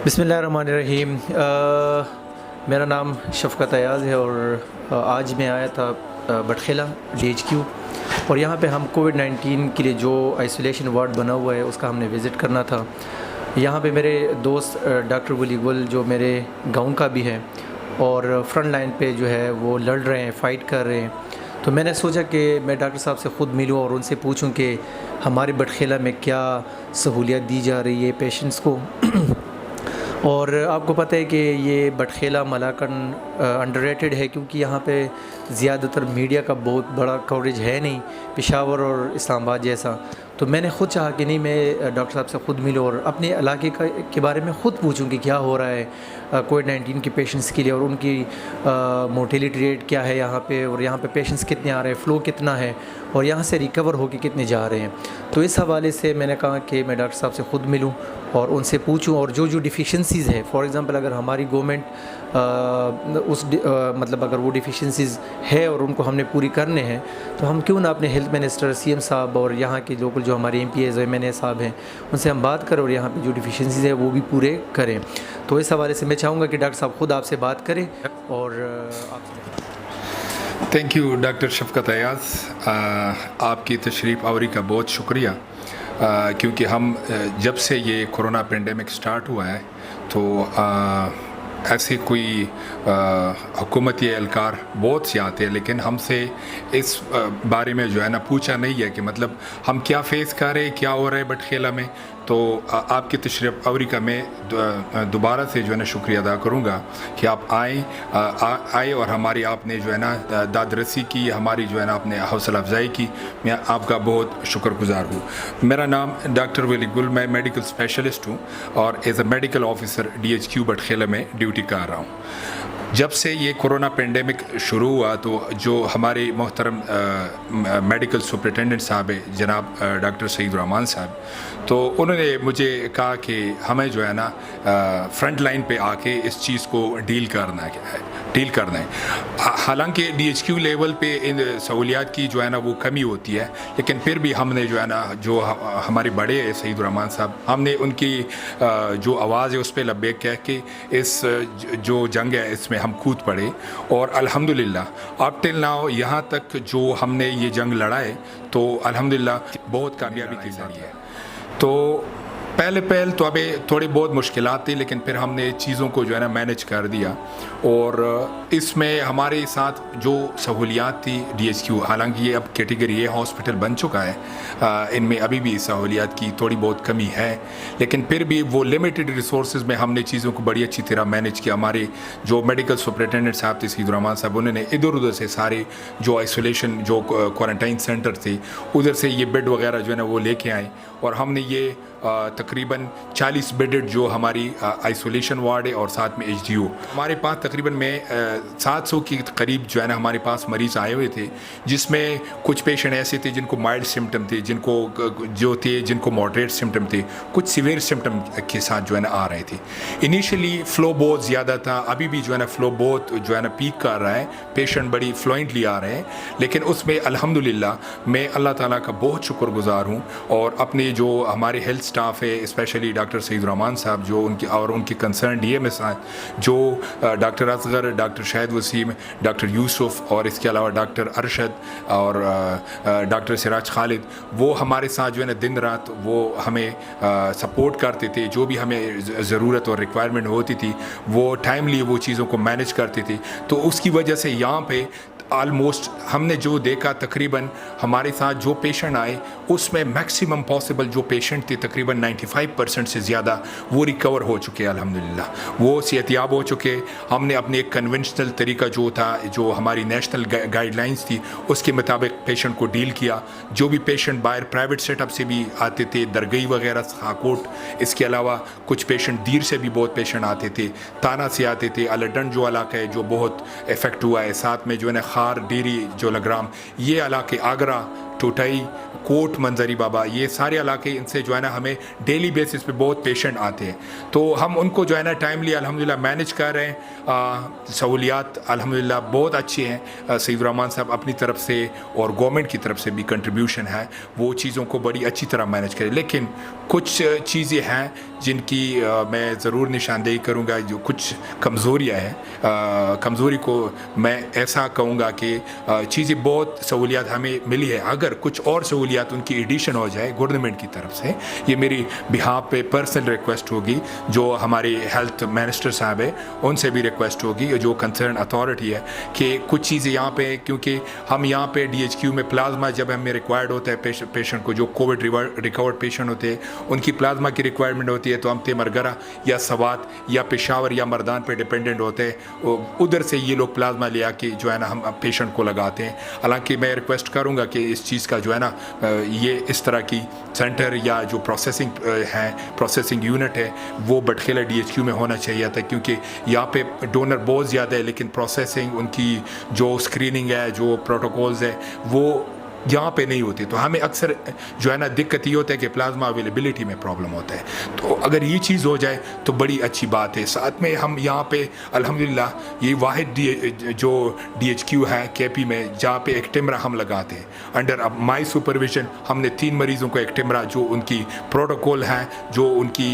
बिस्मिल्लाहिर्रहमानिर्रहीम। मेरा नाम शफ़क़त अयाज़ है और आज मैं आया था बटखेला DHQ और यहाँ पे हम कोविड-19 के लिए जो आइसोलेशन वार्ड बना हुआ है उसका हमने विज़िट करना था। यहाँ पे मेरे दोस्त डॉक्टर वली गुल जो मेरे गाँव का भी है और फ्रंट लाइन पे जो है वो लड़ रहे हैं, फ़ाइट कर रहे हैं। तो मैंने सोचा कि मैं डॉक्टर साहब से ख़ुद मिलूँ और उनसे पूछूँ कि हमारे बटखेला में क्या सहूलियत दी जा रही है पेशेंट्स को। और आपको पता है कि ये बटखेला मलाकन अंडररेटेड है क्योंकि यहाँ पे ज़्यादातर मीडिया का बहुत बड़ा कवरेज है नहीं, पेशावर और इस्लामाबाद जैसा। तो मैंने ख़ुद चाहा कि नहीं, मैं डॉक्टर साहब से ख़ुद मिलूँ और अपने इलाके के बारे में ख़ुद पूछूँ कि क्या हो रहा है कोविड-19 के पेशेंट्स के लिए और उनकी मोर्टेलिटी रेट क्या है यहाँ पे, और यहाँ पे पेशेंट्स कितने आ रहे हैं, फ़्लो कितना है और यहाँ से रिकवर होकर कितने जा रहे हैं। तो इस हवाले से मैंने कहा कि मैं डॉक्टर साहब से ख़ुद मिलूँ और उनसे पूछूं और जो डिफ़िशेंसीज़ है, फॉर एग्ज़ाम्पल अगर हमारी गवर्नमेंट मतलब अगर वो डिफ़िशेंसीज़ है और उनको हमने पूरी करने हैं तो हम क्यों ना अपने हेल्थ मिनिस्टर CM साहब और यहाँ के लोकल जो हमारे MPs MNA साहब हैं उनसे हम बात करें और यहाँ पे जो डिफ़िशेंसीज़ है वो भी पूरे करें। तो इस हवाले से मैं चाहूँगा कि डॉक्टर साहब ख़ुद आपसे बात करें और आपसे। थैंक यू डॉक्टर शफ़क़त अयाज़, आपकी तशरीफ़ आवरी का बहुत शुक्रिया। क्योंकि हम जब से ये कोरोना पेंडेमिक स्टार्ट हुआ है तो ऐसे कोई हुकूमती एहलकार बहुत से आते हैं, लेकिन हमसे इस बारे में जो है ना पूछा नहीं है कि मतलब हम क्या फेस कर रहे हैं, क्या हो रहा है बटखेला में। तो आपकी तशरीफ़ आवरी का मैं दोबारा से जो है ना शुक्रिया अदा करूँगा कि आप आए और हमारी आपने जो है ना दादरसी की, हमारी जो है ना आपने हौसला अफजाई की। मैं आपका बहुत शुक्रगुजार हूँ। मेरा नाम डॉक्टर वली गुल, मैं मेडिकल स्पेशलिस्ट हूँ और as a medical officer DHQ Batkhela में ड्यूटी कर रहा हूँ। जब से ये कोरोना पेंडेमिक शुरू हुआ तो जो हमारे मोहतरम मेडिकल सुपरिटेंडेंट साहब है जनाब डॉक्टर सईद-उर-रहमान साहब, तो उन्होंने मुझे कहा कि हमें जो है ना फ्रंट लाइन पे आके इस चीज़ को डील करना है। हालांकि DHQ लेवल पे इन सहूलियात की जो है ना वो कमी होती है, लेकिन फिर भी हमने जो है ना जो हमारे बड़े हैं सईद-उर-रहमान साहब, हमने उनकी जो आवाज़ है उस पर लब्बैक कह के इस जो जंग है इसमें हम कूद पड़े और अल्हम्दुलिल्लाह अप टिल नाउ यहाँ तक जो हमने ये जंग लड़ा है तो अल्हम्दुलिल्लाह बहुत कामयाबी की लड़ी है। तो पहले तो अभी थोड़ी बहुत मुश्किलात थी, लेकिन फिर हमने चीज़ों को जो है ना मैनेज कर दिया और इसमें हमारे साथ जो सहूलियात थी DHQ, हालांकि ये अब कैटेगरी ये हॉस्पिटल बन चुका है, इनमें अभी भी सहूलियात की थोड़ी बहुत कमी है, लेकिन फिर भी वो लिमिटेड रिसोर्सेज में हमने चीज़ों को बड़ी अच्छी तरह मैनेज किया। हमारे जो मेडिकल सुपरिटेंडेंट साहब थे सईद-उर-रहमान साहब, उन्होंने इधर उधर से सारे जो आइसोलेशन जो क्वारंटाइन सेंटर थे उधर से ये बेड वगैरह जो है ना वो लेके आए और हमने ये तकरीबन 40 बेडेड जो हमारी आइसोलेशन वार्ड है और साथ में HDO, हमारे पास तकरीबन में 700 के करीब जो है ना हमारे पास मरीज़ आए हुए थे, जिसमें कुछ पेशेंट ऐसे थे जिनको माइल्ड सिम्टम थे, जिनको मॉडरेट सिम्टम थे, कुछ सीवियर सिम्टम के साथ जो है ना आ रहे थे। इनिशियली फ़्लो बहुत ज़्यादा था, अभी भी जो है ना फ़्लो बहुत जो है ना पीक कर रहा है, पेशेंट बड़ी फ्लुएंटली आ रहे हैं, लेकिन उसमें अल्हम्दुलिल्लाह मैं अल्लाह ताला का बहुत शुक्रगुजार हूँ और अपने जो हमारे हेल्थ स्टाफ है, स्पेशली डॉक्टर सईद-उर-रहमान साहब जो उनके कंसर्न DMS हैं, जो doctor Asghar, doctor Shahid Waseem, doctor Yousuf और इसके अलावा डॉक्टर अरशद और डॉक्टर सिराज खालिद, वो हमारे साथ जो है ना दिन रात वो हमें सपोर्ट करते थे। जो भी हमें ज़रूरत और रिक्वायरमेंट होती थी वो टाइमली वो चीज़ों को मैनेज करते थे। तो उसकी वजह से यहाँ पे ऑलमोस्ट हमने जो देखा, तकरीबन हमारे साथ जो पेशेंट आए उसमें मैक्सिमम पॉसिबल जो पेशेंट थे तकरीबन 95% से ज़्यादा वो रिकवर हो चुके हैं अल्हम्दुलिल्लाह, वो सेहतियाब हो चुके। हमने अपने एक कन्वेंशनल तरीका जो था, जो हमारी नेशनल गाइडलाइंस थी उसके मुताबिक पेशेंट को डील किया। जो भी पेशेंट बाहर प्राइवेट सेटअप से भी आते थे, दरगई वगैरह, खाकोट, इसके अलावा कुछ पेशेंट दीर से भी बहुत पेशेंट आते थे, ताना से आते थे, अलडन जो इलाका है जो बहुत इफेक्ट हुआ है, साथ में जो है ना खार डेरी जो लगराम, ये इलाके आगरा टोटाई, कोट मंजरी बाबा, ये सारे इलाके, इनसे जो है ना हमें डेली बेसिस पे बहुत पेशेंट आते हैं। तो हम उनको जो है ना टाइमली अल्हम्दुलिल्लाह मैनेज कर रहे हैं। सहूलियात अल्हम्दुलिल्लाह बहुत अच्छी हैं। सईद रहमान साहब अपनी तरफ से और गवर्नमेंट की तरफ से भी कंट्रीब्यूशन है, वो चीज़ों को बड़ी अच्छी तरह मैनेज करें। लेकिन कुछ चीज़ें हैं जिनकी मैं ज़रूर निशानदेही करूँगा, जो कुछ कमज़ोरियाँ हैं। कमज़ोरी को मैं ऐसा कहूँगा कि चीज़ें बहुत सहूलियात हमें मिली है, अगर कुछ और सहूलियात उनकी एडिशन हो जाए गवर्नमेंट की तरफ से, ये मेरी बिहाफ पे पर्सनल रिक्वेस्ट होगी। जो हमारे हेल्थ मिनिस्टर साहब है उनसे भी रिक्वेस्ट होगी, जो कंसर्न अथॉरिटी है, कि कुछ चीज़ें यहाँ पे, क्योंकि हम यहाँ पे DHQ में प्लाज्मा जब हमें रिक्वायर्ड होता है पेशेंट को, जो कोविड रिकवर्ड पेशेंट होते हैं उनकी प्लाज्मा की रिक्वायरमेंट होती है, तो हम तेमरगरा या सवात या पेशावर या मर्दान पे डिपेंडेंट होते हैं। उधर से ये लोग प्लाज्मा ले आके जो है ना हम पेशेंट को लगाते हैं। हालांकि मैं रिक्वेस्ट करूँगा कि इस चीज़ का जो है ना ये इस तरह की सेंटर या जो प्रोसेसिंग यूनिट है वो बटखेला DHQ में होना चाहिए था, क्योंकि यहाँ पे डोनर बहुत ज़्यादा है, लेकिन प्रोसेसिंग, उनकी जो स्क्रीनिंग है, जो प्रोटोकॉल्स है, वो यहाँ पे नहीं होती। तो हमें अक्सर जो है ना दिक्कत ये होता है कि प्लाज्मा अवेलेबिलिटी में प्रॉब्लम होता है। तो अगर ये चीज़ हो जाए तो बड़ी अच्छी बात है। साथ में हम यहाँ पे अल्हम्दुलिल्लाह ये वाहिद जो DHQ है KP में, जहाँ पे एक्टिमरा हम लगाते हैं अंडर अब माई सुपरविजन। हमने 3 मरीज़ों को एक्टिमरा, जो उनकी प्रोटोकॉल है, जो उनकी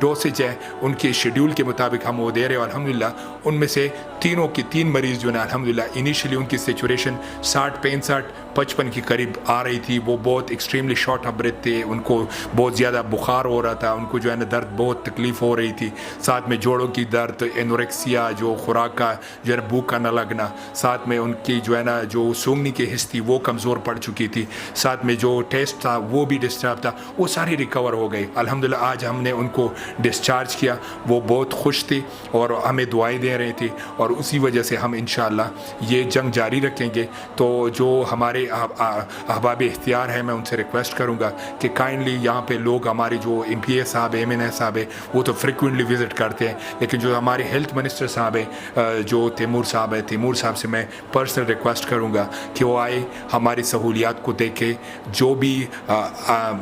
डोसेज है, उनके शेड्यूल के मुताबिक हम वो दे रहे हैं। अल्हम्दुलिल्लाह उनमें से तीनों की 3 मरीज़ जो है अल्हम्दुलिल्लाह इनिशियली उनकी सिचुएशन 60-65-55 के करीब आ रही थी। वो बहुत एक्सट्रीमली शॉर्ट ऑफ ब्रेथ थे, उनको बहुत ज़्यादा बुखार हो रहा था, उनको जो है ना दर्द, बहुत तकलीफ़ हो रही थी, साथ में जोड़ों की दर्द, एनोरेक्सिया, जो खुराक का जो है भूख का न लगना, साथ में उनकी जो है ना जो सूंघने की हिस्स थी वो कमज़ोर पड़ चुकी थी, साथ में जो टेस्ट था वो भी डिस्टर्ब था। वो सारी रिकवर हो गई अल्हम्दुलिल्लाह। आज हमने उनको डिस्चार्ज किया, वो बहुत खुश थी और हमें दुआएं दे रहे थे, और उसी वजह से हम इंशाअल्लाह ये जंग जारी रखेंगे। तो जो हमारे अहबाब इख्तियार हैं, मैं उनसे रिक्वेस्ट करूँगा कि काइंडली यहाँ पे लोग, हमारे जो MPA साहब है, MNA साहब है, वो तो फ्रिक्वेंटली विज़िट करते हैं, लेकिन जो हमारे हेल्थ मिनिस्टर साहब है, जो तैमूर साहब है, तैमूर साहब से मैं पर्सनल रिक्वेस्ट करूँगा कि वो आए, हमारी सहूलियात को देखे। जो भी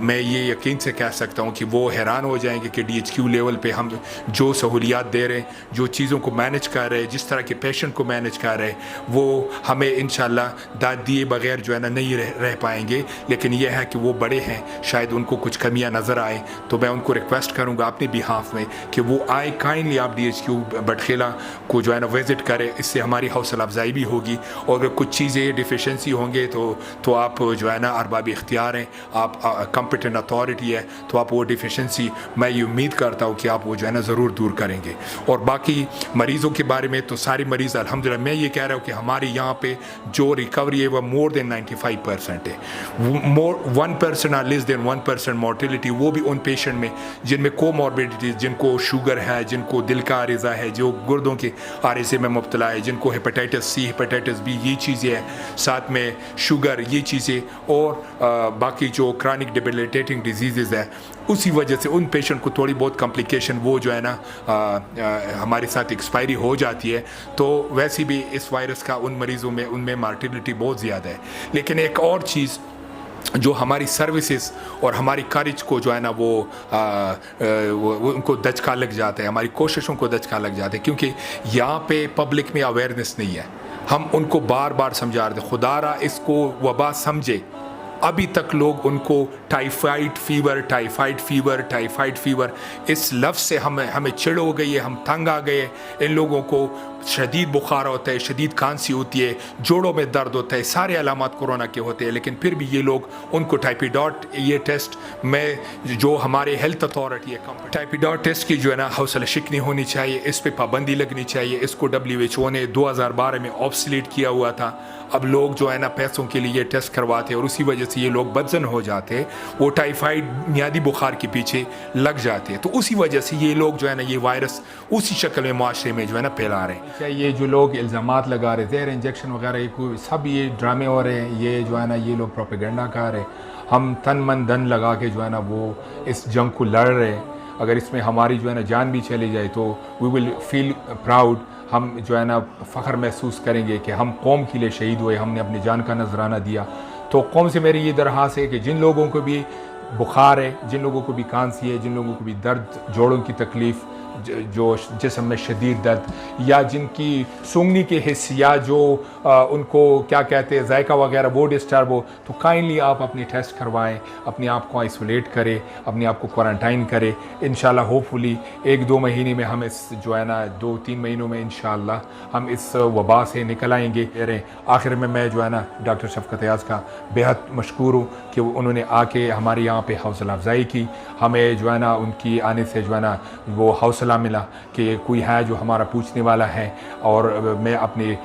मैं ये यकीन से कह सकता हूँ कि वो हैरान हो जाएंगे कि DHQ लेवल पे हम जो सहूलियात दे रहे हैं, जो चीज़ों को मैनेज कर रहे हैं, जिस तरह के पेशेंट को मैनेज कर रहे हैं, वो हमें इंशाल्लाह दाद दिए बगैर जो है ना नहीं रह पाएंगे। लेकिन यह है कि वो बड़े हैं, शायद उनको कुछ कमियां नज़र आए, तो मैं उनको रिक्वेस्ट करूंगा अपने बिहाफ में कि वो आए, काइंडली आप DHQ बटखेला को जो है ना विज़िट करें। इससे हमारी हौसला अफजाई भी होगी, और अगर कुछ चीज़ें डिफिशेंसी होंगे तो आप जो है ना अरबाब इख्तियार हैं, आप कॉम्पिटेंट अथॉरिटी है, तो आप वो डिफिशेंसी, मैं ये उम्मीद करता हूँ कि आप वो जो है ना ज़रूर दूर करेंगे। और बाकी मरीज़ों के बारे में तो सारे मरीज़ अल्हम्दुलिल्लाह, मैं ये कह रहा हूँ कि हमारे यहाँ पे जो रिकवरी है वह मोर देन 95% है। 1% और लेस देन 1% मोर्टेलिटी, वो भी उन पेशेंट में जिनमें कोमॉर्बिडिटीज़, जिनको शुगर है, जिनको दिल का आरिज़ा है, जो गुर्दों के आरिज़े में मुब्तला है, जिनको हेपेटाइटिस C, हेपेटाइटिस B, ये चीज़ें हैं, साथ में शुगर, ये चीज़ें, और बाकी जो क्रॉनिक डिबिलिटेटिंग डिजीज़ है, उसी वजह से उन पेशेंट को थोड़ी बहुत कॉम्प्लिकेशन वो जो है ना हमारे साथ एक्सपायरी हो जाती है। तो वैसे भी इस वायरस का उन मरीज़ों में, उनमें मार्टिलिटी बहुत ज़्यादा है। लेकिन एक और चीज़ जो हमारी सर्विसेज और हमारी करेज को जो है ना वो उनको दचका लग जाता है, हमारी कोशिशों को दचका लग जाता है, क्योंकि यहाँ पे पब्लिक में अवेयरनेस नहीं है। हम उनको बार बार समझा रहे थे, खुदारा इसको वबा समझे, अभी तक लोग उनको टाइफाइड फीवर इस लफ्ज़ से हमें चिढ़ हो गई है, हम तंग आ गए। इन लोगों को शदीद बुखार होता है, शदीद खांसी होती है, जोड़ों में दर्द होता है, सारे अलामात कोरोना के होते हैं, लेकिन फिर भी ये लोग उनको टाइफाइड, ये टेस्ट में जो हमारे हेल्थ अथॉरिटी है, टाइफाइड टेस्ट की जो है ना हौसला शिकनी होनी चाहिए, इस पर पाबंदी लगनी चाहिए। इसको WHO ने 2012 में ऑब्सोलीट किया हुआ था। अब लोग जो है ना पैसों के लिए ये टेस्ट करवाते हैं, और उसी वजह से ये लोग बदजन हो जाते हैं, वो टाइफाइड मियादी बुखार के पीछे लग जाते हैं। तो उसी वजह से ये लोग जो है ना ये वायरस उसी शक्ल में माशरे में जो है ना फैला रहे हैं। ये जो लोग इल्ज़ामात लगा रहे, ज़हर इंजेक्शन वगैरह, ये सब ये ड्रामे हो रहे हैं, ये जो है ना ये लोग प्रोपेगेंडा कर रहे हैं। हम तन मन धन लगा के जो है ना वो इस जंग को लड़ रहे हैं। अगर इसमें हमारी जो है ना जान भी चली जाए तो वी विल फील प्राउड, हम जो है ना फ़ख्र महसूस करेंगे कि हम कौम के लिए शहीद हुए, हमने अपनी जान का नजराना दिया। तो कौन सी मेरी ये दरख्वास्त है कि जिन लोगों को भी बुखार है, जिन लोगों को भी खांसी है, जिन लोगों को भी दर्द, जोड़ों की तकलीफ़, जो जिस्म में शदीद दर्द, या जिनकी सूंघने के हिस्स, या जो उनको क्या कहते हैं जायका वगैरह वो डिस्टर्ब हो, तो काइंडली आप अपनी टेस्ट करवाएं, अपने आप को आइसोलेट करें, अपने आप को क्वारंटाइन करें। इंशाल्लाह होपफुली 1-2 महीने में हम इस जो है ना 2-3 महीनों में इंशाल्लाह हम इस वबा से निकल आएंगे। आखिर में मैं जो है ना डॉक्टर शफकत अयाज का बेहद मशकूर हूँ कि उन्होंने आके हमारे यहाँ पे हौसला अफजाई की। हमें जो है ना उनकी आने से जो है ना वो हौसला मिला कि कोई है जो हमारा पूछने वाला है। और मैं अपने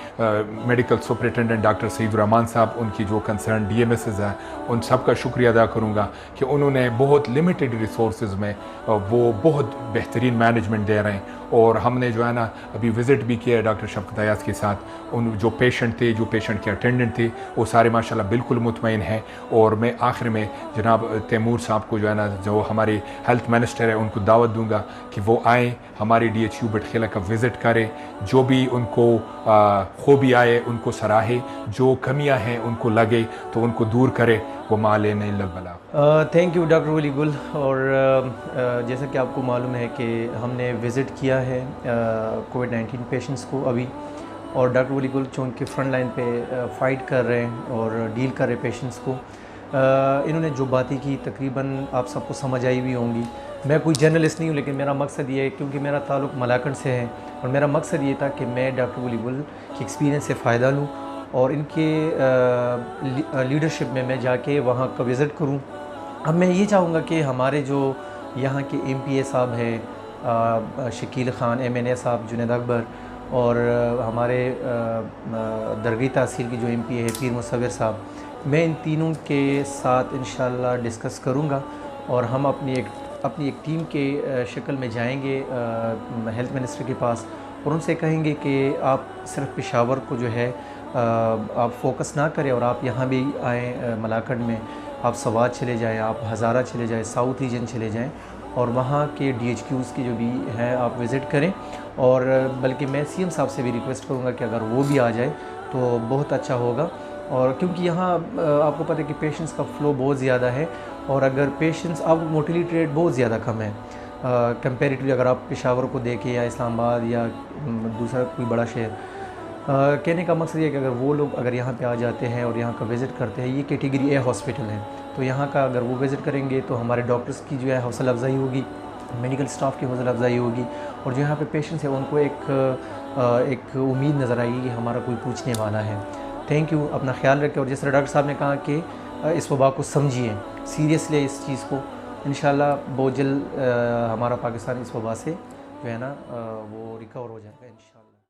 मेडिकल सुपरिटेंडेंट डॉक्टर सईदुर्रहमान साहब, उनकी जो कंसर्न DMSs हैं, उन सब का शुक्रिया अदा करूँगा कि उन्होंने बहुत लिमिटेड रिसोर्सेज में वो बहुत बेहतरीन मैनेजमेंट दे रहे हैं। और हमने जो है ना अभी विज़िट भी किया है डॉक्टर शफकत अयाज के साथ। उन जो पेशेंट थे, जो पेशेंट के अटेंडेंट थे, वो सारे माशाल्लाह बिल्कुल मुतमईन हैं। और मैं आखिर में जनाब तैमूर साहब को जो है ना, जो हमारे हेल्थ मिनिस्टर है, उनको दावत दूंगा कि वो आएँ, हमारे DHU बटखेला का विज़िट करें, जो भी उनको खूबी आए उनको सराहे, जो कमियां हैं उनको लगे तो उनको दूर करे। वो माले नहीं लबला। थैंक यू डॉक्टर वली गुल। और जैसा कि आपको मालूम है कि हमने विज़िट किया है कोविड-19 पेशेंट्स को अभी, और डॉक्टर वली गुल चूँकि फ्रंट लाइन पे फ़ाइट कर रहे हैं और डील कर रहे पेशेंट्स को, इन्होंने जो बातें की तकरीबन आप सबको समझ आई हुई होंगी। मैं कोई जर्नलिस्ट नहीं हूँ, लेकिन मेरा मकसद ये है, क्योंकि मेरा ताल्लुक़ मलाकंड से है, और मेरा मकसद ये था कि मैं डॉक्टर वली गुल के एक्सपीरियंस से फ़ायदा लूँ और इनके लीडरशिप में मैं जाके वहाँ का विज़िट करूँ। अब मैं ये चाहूँगा कि हमारे जो यहाँ के MPA साहब हैं, शकील ख़ान, MNA साहब, जुनैद अकबर, और हमारे दरगाही तहसील की जो MPA है पीर मुसव्विर साहब, मैं इन तीनों के साथ इंशाल्लाह डिस्कस करूँगा और हम अपनी एक टीम के शक्ल में जाएंगे हेल्थ मिनिस्टर के पास और उनसे कहेंगे कि आप सिर्फ पेशावर को जो है आप फोकस ना करें और आप यहाँ भी आएँ मलाकंड में, आप सवात चले जाएँ, आप हज़ारा चले जाएँ, साउथ रीजन चले जाएँ और वहाँ के DHQs की जो भी हैं आप विज़िट करें। और बल्कि मैं CM साहब से भी रिक्वेस्ट करूँगा कि अगर वो भी आ जाए तो बहुत अच्छा होगा। और क्योंकि यहाँ आपको पता है कि पेशेंट्स का फ़्लो बहुत ज़्यादा है, और अगर पेशेंट्स, अब मोर्टेलिटी रेट बहुत ज़्यादा कम है कंपैरेटिवली अगर आप पेशावर को देखें या इस्लामाबाद या दूसरा कोई बड़ा शहर। कहने का मकसद ये है कि अगर वो लोग अगर यहाँ पे आ जाते हैं और यहाँ का विज़िट करते हैं, ये कैटेगरी A हॉस्पिटल है, तो यहाँ का अगर वो विज़िट करेंगे तो हमारे डॉक्टर्स की जो है हौसला अफजाई होगी, मेडिकल स्टाफ की हौसला अफजाई होगी, और जो यहाँ पे पेशेंट्स हैं उनको एक उम्मीद नज़र आएगी कि हमारा कोई पूछने वाला है। थैंक यू, अपना ख्याल रखें। और जिस तरह डॉक्टर साहब ने कहा कि इस वबा को समझिए, सीरियसली इस चीज़ को, इंशाल्लाह बहुत जल्द हमारा पाकिस्तान इस वबा से जो है ना वो रिकवर हो जाएगा इंशाल्लाह।